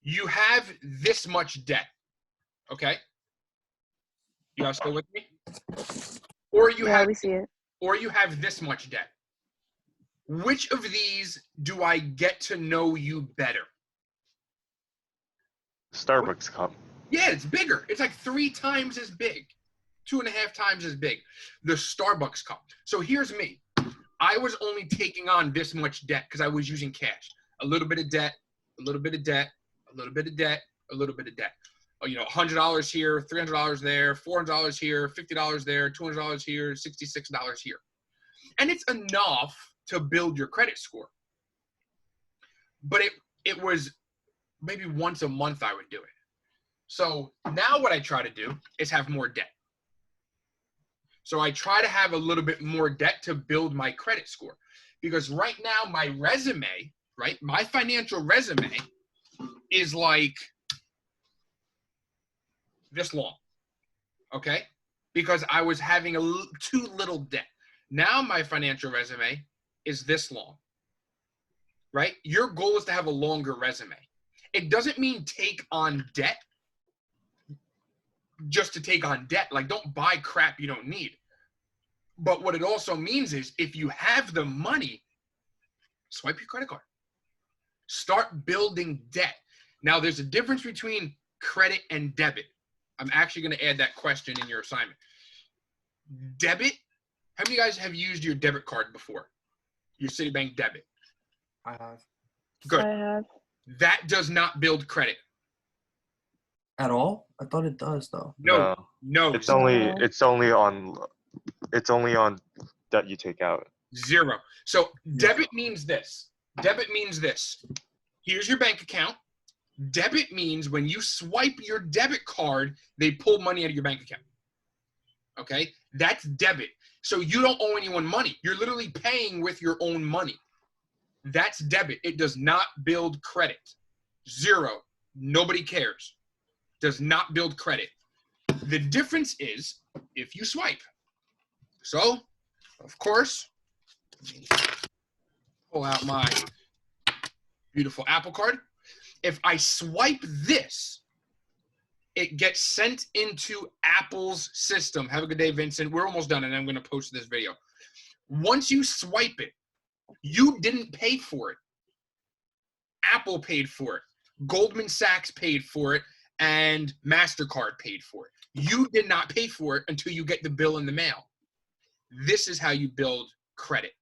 [SPEAKER 1] You have this much debt, okay? You guys still with me? Or you
[SPEAKER 4] Yeah, we see it.
[SPEAKER 1] Or you have this much debt. Which of these do I get to know you better?
[SPEAKER 2] Starbucks cup.
[SPEAKER 1] Yeah, it's bigger. It's like 3 times as big, 2.5 times as big. The Starbucks cup. So here's me. I was only taking on this much debt because I was using cash. A little bit of debt, a little bit of debt, a little bit of debt, a little bit of debt. Oh, you know, $100 here, $300 there, $400 here, $50 there, $200 here, $66 here. And it's enough to build your credit score. But it was maybe once a month I would do it. So now what I try to do is have more debt. So I try to have a little bit more debt to build my credit score. Because right now my resume, right, my financial resume is like this long, okay? Because I was having too little debt. Now my financial resume is this long, right? Your goal is to have a longer resume. It doesn't mean take on debt just to take on debt. Like, don't buy crap you don't need. But what it also means is if you have the money, swipe your credit card. Start building debt. Now, there's a difference between credit and debit. I'm actually going to add that question in your assignment. Debit, how many of you guys have used your debit card before? Your Citibank debit?
[SPEAKER 7] I have.
[SPEAKER 1] Good.
[SPEAKER 4] I have.
[SPEAKER 1] That does not build credit.
[SPEAKER 7] At all? I thought it does though.
[SPEAKER 1] No.
[SPEAKER 2] It's only on that you take out.
[SPEAKER 1] Zero. So debit means this. Debit means this. Here's your bank account. Debit means when you swipe your debit card, they pull money out of your bank account. Okay? That's debit. So you don't owe anyone money. You're literally paying with your own money. That's debit. It does not build credit. Zero. Nobody cares. Does not build credit. The difference is if you swipe. So, of course, pull out my beautiful Apple Card. If I swipe this, it gets sent into Apple's system. Have a good day, Vincent. We're almost done, and I'm going to post this video. Once you swipe it, you didn't pay for it. Apple paid for it. Goldman Sachs paid for it, and MasterCard paid for it. You did not pay for it until you get the bill in the mail. This is how you build credit.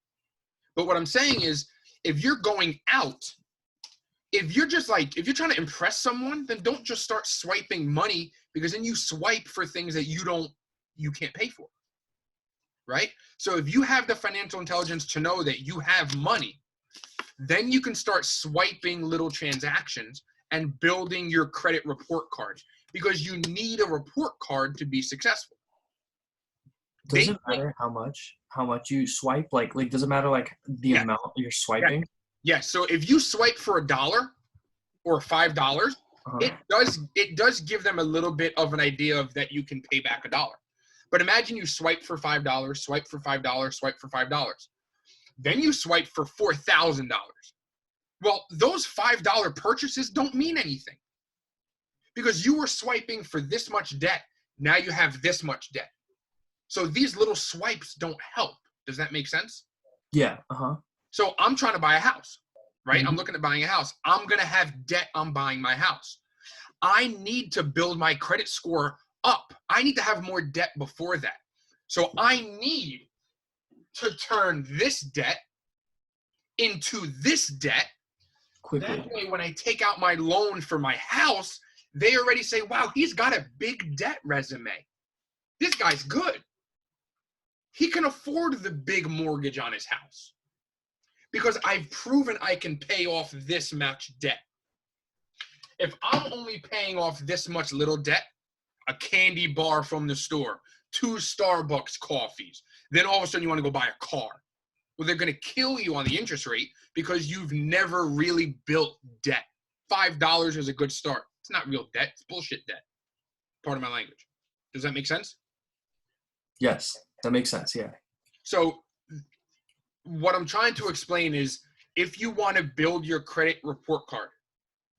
[SPEAKER 1] But what I'm saying is, if you're going out, if you're trying to impress someone, then don't just start swiping money, because then you swipe for things that you can't pay for, right? So if you have the financial intelligence to know that you have money, then you can start swiping little transactions and building your credit report card, because you need a report card to be successful.
[SPEAKER 7] Does it matter how much you swipe? Like does it matter like the amount you're swiping?
[SPEAKER 1] Yes. So if you swipe for $1 or $5, it does give them a little bit of an idea of that you can pay back $1. But imagine you swipe for $5, swipe for $5, swipe for $5. Then you swipe for $4,000. Well, those $5 purchases don't mean anything, because you were swiping for this much debt. Now you have this much debt. So these little swipes don't help. Does that make sense?
[SPEAKER 7] Yeah.
[SPEAKER 1] So I'm trying to buy a house, right? I'm looking at buying a house. I'm going to have debt on buying my house. I need to build my credit score up. I need to have more debt before that. So I need to turn this debt into this debt.
[SPEAKER 7] Quickly.
[SPEAKER 1] That way, when I take out my loan for my house, they already say, wow, he's got a big debt resume. This guy's good. He can afford the big mortgage on his house, because I've proven I can pay off this much debt. If I'm only paying off this much little debt, a candy bar from the store, 2 Starbucks coffees, then all of a sudden you want to go buy a car. Well, they're going to kill you on the interest rate, because you've never really built debt. $5 is a good start. It's not real debt. It's bullshit debt. Part of my language. Does that make sense?
[SPEAKER 7] Yes, that makes sense. Yeah.
[SPEAKER 1] So what I'm trying to explain is, if you want to build your credit report card,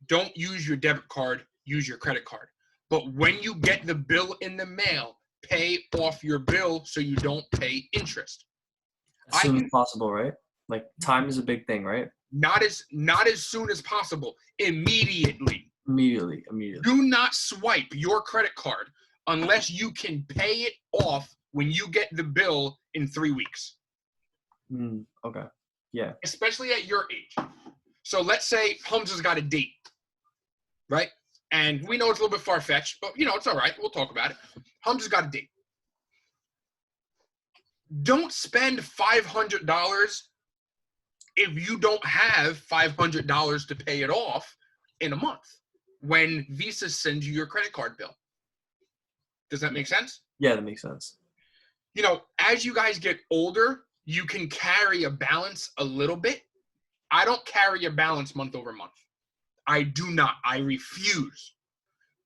[SPEAKER 1] don't use your debit card, use your credit card. But when you get the bill in the mail, pay off your bill so you don't pay interest.
[SPEAKER 7] As soon as possible, right? Like time is a big thing, right?
[SPEAKER 1] Not as soon as possible. Immediately.
[SPEAKER 7] Immediately.
[SPEAKER 1] Do not swipe your credit card unless you can pay it off when you get the bill in 3 weeks.
[SPEAKER 7] Okay. Yeah. Especially
[SPEAKER 1] at your age. So let's say Hamza's got a date, right? And we know it's a little bit far-fetched, but it's all right. We'll talk about it. Hamza's got a date. Don't spend $500 if you don't have $500 to pay it off in a month when Visa sends you your credit card bill. Does that make sense?
[SPEAKER 7] Yeah, that makes sense.
[SPEAKER 1] As you guys get older, you can carry a balance a little bit. I don't carry a balance month over month. I do not. I refuse.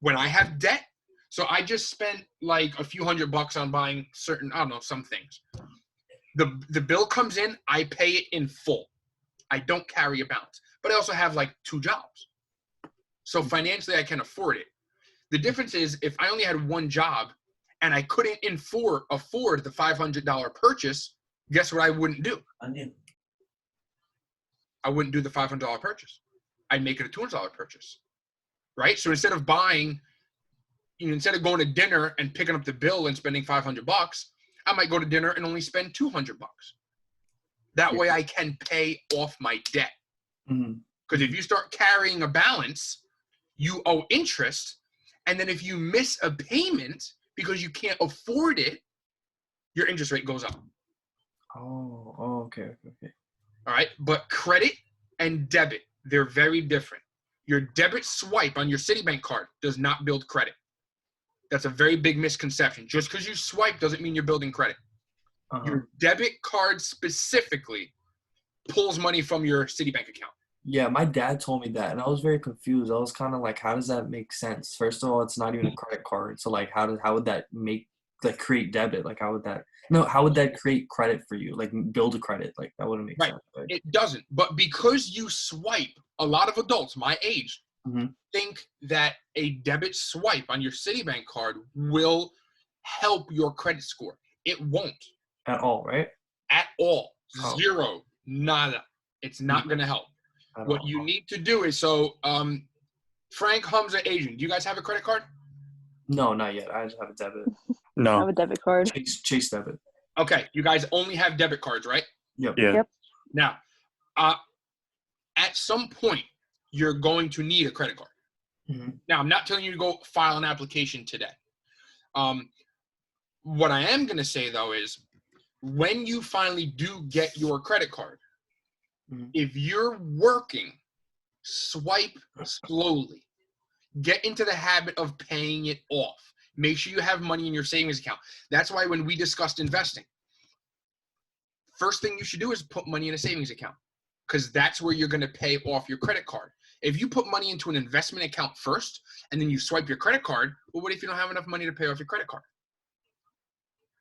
[SPEAKER 1] When I have debt, so I just spent like a few $100 on buying some things. The bill comes in, I pay it in full. I don't carry a balance. But I also have like 2 jobs. So financially, I can afford it. The difference is, if I only had 1 job and I couldn't afford the $500 purchase, guess what I wouldn't do? I wouldn't do the $500 purchase. I'd make it a $200 purchase, right? So instead of buying, instead of going to dinner and picking up the bill and spending $500, I might go to dinner and only spend $200. That way I can pay off my debt. Because if you start carrying a balance, you owe interest. And then if you miss a payment because you can't afford it, your interest rate goes up.
[SPEAKER 7] Oh, okay.
[SPEAKER 1] All right. But credit and debit, they're very different. Your debit swipe on your Citibank card does not build credit. That's a very big misconception. Just because you swipe doesn't mean you're building credit. Your debit card specifically pulls money from your Citibank account.
[SPEAKER 7] Yeah, my dad told me that, and I was very confused. I was kind of like, how does that make sense? First of all, it's not even a credit card. So like, how would that create debit? Like, how would that create credit for you? Like, build a credit? Like, that wouldn't make sense. Right?
[SPEAKER 1] It doesn't. But because you swipe, a lot of adults my age think that a debit swipe on your Citibank card will help your credit score. It won't.
[SPEAKER 7] At all, right?
[SPEAKER 1] At all. Zero. Nada. It's not going to help. What you need to do is, Frank, Hamza, Asian, do you guys have a credit card?
[SPEAKER 7] No, not yet. I just have a debit.
[SPEAKER 5] No.
[SPEAKER 4] I have a debit card.
[SPEAKER 7] Chase debit.
[SPEAKER 1] Okay, you guys only have debit cards, right?
[SPEAKER 7] Yep.
[SPEAKER 5] Yeah.
[SPEAKER 4] Yep.
[SPEAKER 1] Now, at some point, you're going to need a credit card. Now, I'm not telling you to go file an application today. What I am going to say, though, is when you finally do get your credit card, if you're working, swipe slowly. Get into the habit of paying it off. Make sure you have money in your savings account. That's why when we discussed investing, first thing you should do is put money in a savings account, because that's where you're going to pay off your credit card. If you put money into an investment account first and then you swipe your credit card, well, what if you don't have enough money to pay off your credit card?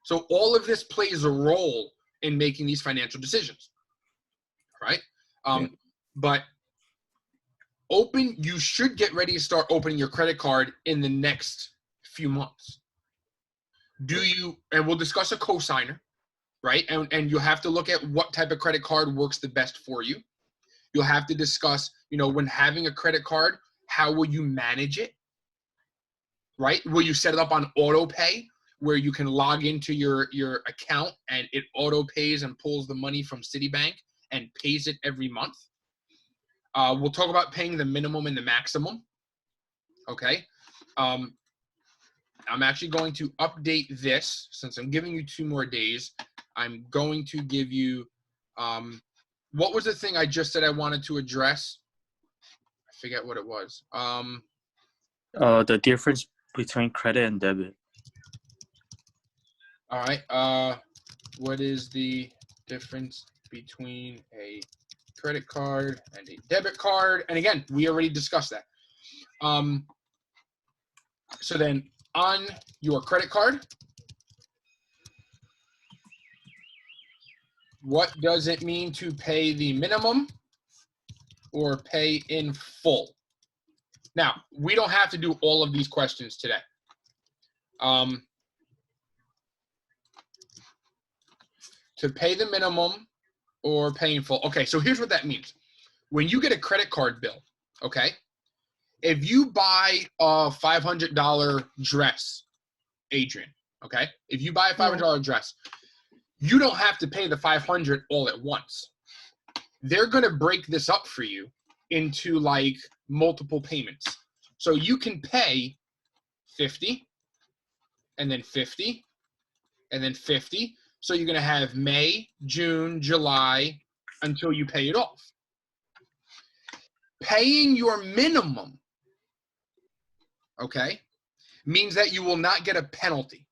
[SPEAKER 1] So all of this plays a role in making these financial decisions, right? But you should get ready to start opening your credit card in the next few months. And we'll discuss a cosigner, right? And you'll have to look at what type of credit card works the best for you. You'll have to discuss, when having a credit card, how will you manage it, right? Will you set it up on auto pay, where you can log into your account and it auto pays and pulls the money from Citibank and pays it every month? We'll talk about paying the minimum and the maximum. Okay. I'm actually going to update this since I'm giving you 2 more days. I'm going to give you, what was the thing I just said I wanted to address? I forget what it was.
[SPEAKER 5] The difference between credit and debit.
[SPEAKER 1] All right. What is the difference between a credit card and a debit card? And again, we already discussed that. So then on your credit card, what does it mean to pay the minimum or pay in full? Now, we don't have to do all of these questions today. To pay the minimum or pay in full. Okay, so here's what that means. When you get a credit card bill, okay, if you buy a $500 dress, Adrian, okay, if you buy a $500 dress, you don't have to pay the $500 all at once. They're going to break this up for you into like multiple payments. So you can pay 50 and then 50 and then 50. So you're going to have May, June, July until you pay it off. Paying your minimum, okay, means that you will not get a penalty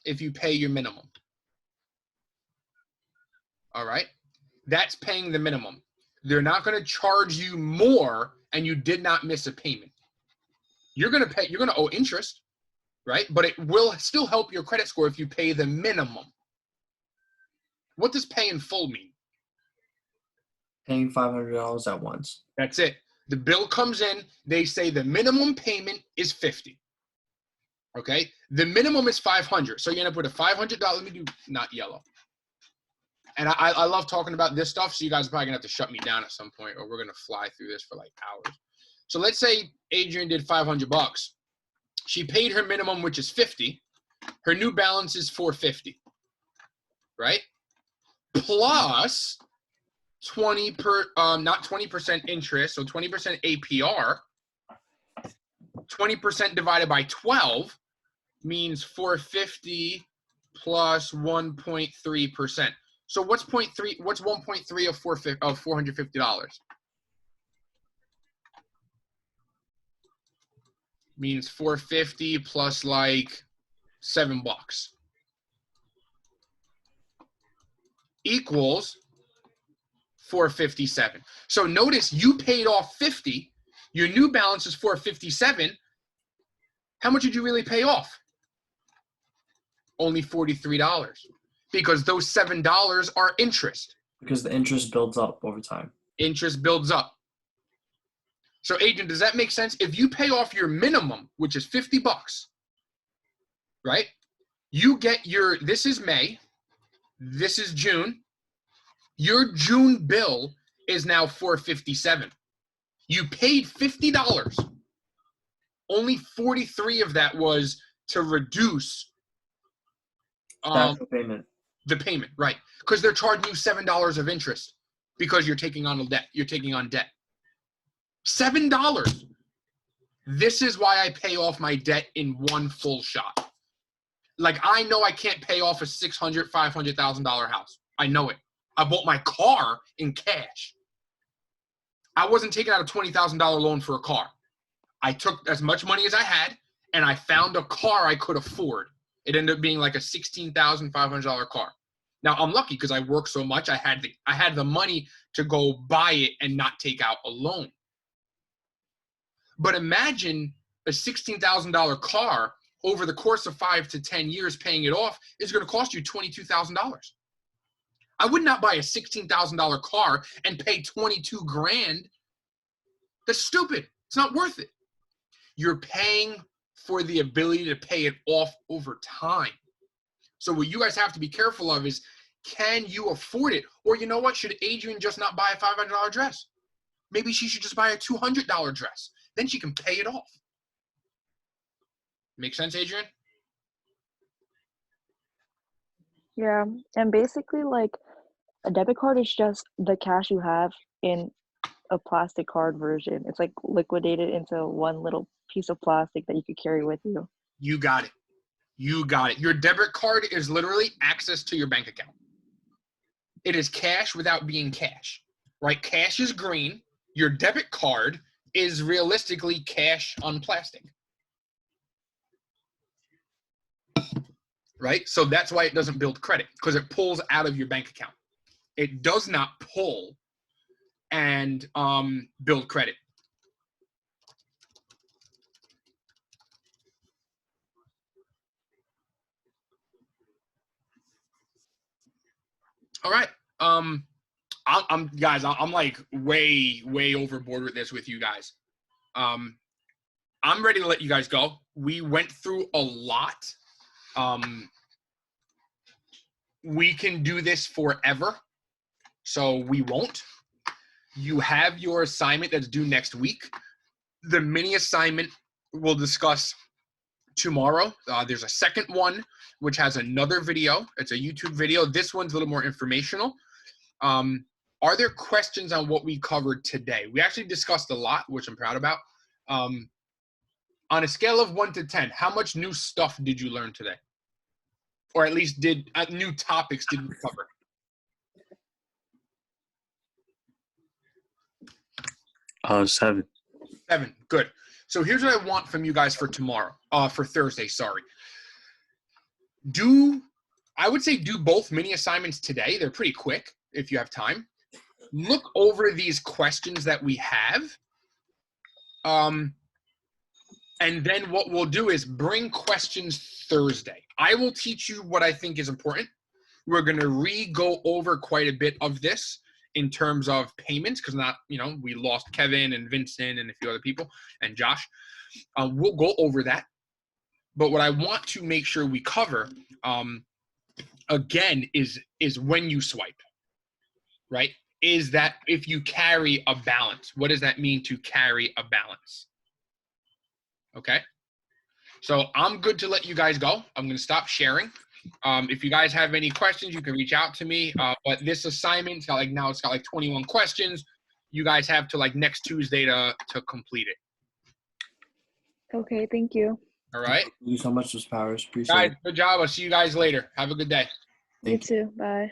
[SPEAKER 1] if you pay your minimum. All right? That's paying the minimum. They're not going to charge you more and you did not miss a payment. You're going to owe interest, right? But it will still help your credit score if you pay the minimum. What does pay in full mean?
[SPEAKER 7] Paying $500 at once.
[SPEAKER 1] That's it. The bill comes in. They say the minimum payment is $50. Okay? The minimum is $500. So you end up with a $500. Let me do not yellow. And I love talking about this stuff, so you guys are probably going to have to shut me down at some point, or we're going to fly through this for like hours. So let's say Adrian did $500. She paid her minimum, which is $50. Her new balance is $450, right? Plus 20% interest, so 20% APR. 20% divided by 12 means 450 plus 1.3%. So what's 0.3? What's 1.3 of $450? Means 450 plus like $7 equals 457. So notice you paid off 50. Your new balance is 457. How much did you really pay off? Only $43, because those $7 are interest.
[SPEAKER 7] Because the interest builds up over time. Interest
[SPEAKER 1] builds up. So Adrian, does that make sense? If you pay off your minimum, which is $50, right? You get your, this is May, this is June. Your June bill is now $457. You paid $50. Only 43 of that was to reduce the payment, right? Because they're charging you $7 of interest because you're taking on debt. You're taking on debt. $7. This is why I pay off my debt in one full shot. Like, I know I can't pay off a $600,000, $500,000 house. I know it. I bought my car in cash. I wasn't taking out a $20,000 loan for a car. I took as much money as I had, and I found a car I could afford. It ended up being like a $16,500 car. Now, I'm lucky because I work so much. I had the money to go buy it and not take out a loan. But imagine a $16,000 car over the course of 5 to 10 years paying it off is going to cost you $22,000. I would not buy a $16,000 car and pay $22,000. That's stupid. It's not worth it. You're paying for the ability to pay it off over time. So what you guys have to be careful of is, can you afford it? Or you know what? Should Adrian just not buy a $500 dress? Maybe she should just buy a $200 dress. Then she can pay it off. Make sense, Adrian?
[SPEAKER 4] Yeah, and basically, like, a debit card is just the cash you have in a plastic card version. It's like liquidated into one little piece of plastic that you could carry with you.
[SPEAKER 1] You got it. You got it. Your debit card is literally access to your bank account. It is cash without being cash, right? Cash is green. Your debit card is realistically cash on plastic, right? So that's why it doesn't build credit, because it pulls out of your bank account. It does not pull and build credit. All right. I'm like way overboard with this with you guys. I'm ready to let you guys go. We went through a lot. We can do this forever, so we won't. You have your assignment that's due next week. The mini assignment we'll discuss tomorrow. There's a second one, which has another video. It's a YouTube video. This one's a little more informational. Are there questions on what we covered today? We actually discussed a lot, which I'm proud about. On a scale of 1 to 10, how much new stuff did you learn today? Or at least new topics did we cover?
[SPEAKER 5] Seven.
[SPEAKER 1] 7, good. So here's what I want from you guys for tomorrow, for Thursday, sorry. I would say do both mini assignments today. They're pretty quick if you have time. Look over these questions that we have. And then what we'll do is bring questions Thursday. I will teach you what I think is important. We're going to go over quite a bit of this in terms of payments, because we lost Kevin and Vincent and a few other people and Josh. We'll go over that. But what I want to make sure we cover, again, is when you swipe. right, is that if you carry a balance. What does that mean to carry a balance? Okay. So I'm good to let you guys go. I'm going to stop sharing. If you guys have any questions, you can reach out to me. But this assignment's got it's got like 21 questions. You guys have to like next Tuesday to complete it.
[SPEAKER 4] Okay, thank you.
[SPEAKER 1] All right.
[SPEAKER 7] Thank you so much, Ms. Powers. Appreciate
[SPEAKER 1] Guys,
[SPEAKER 7] it.
[SPEAKER 1] good job. I'll see you guys later. Have a good day.
[SPEAKER 4] You too. Bye.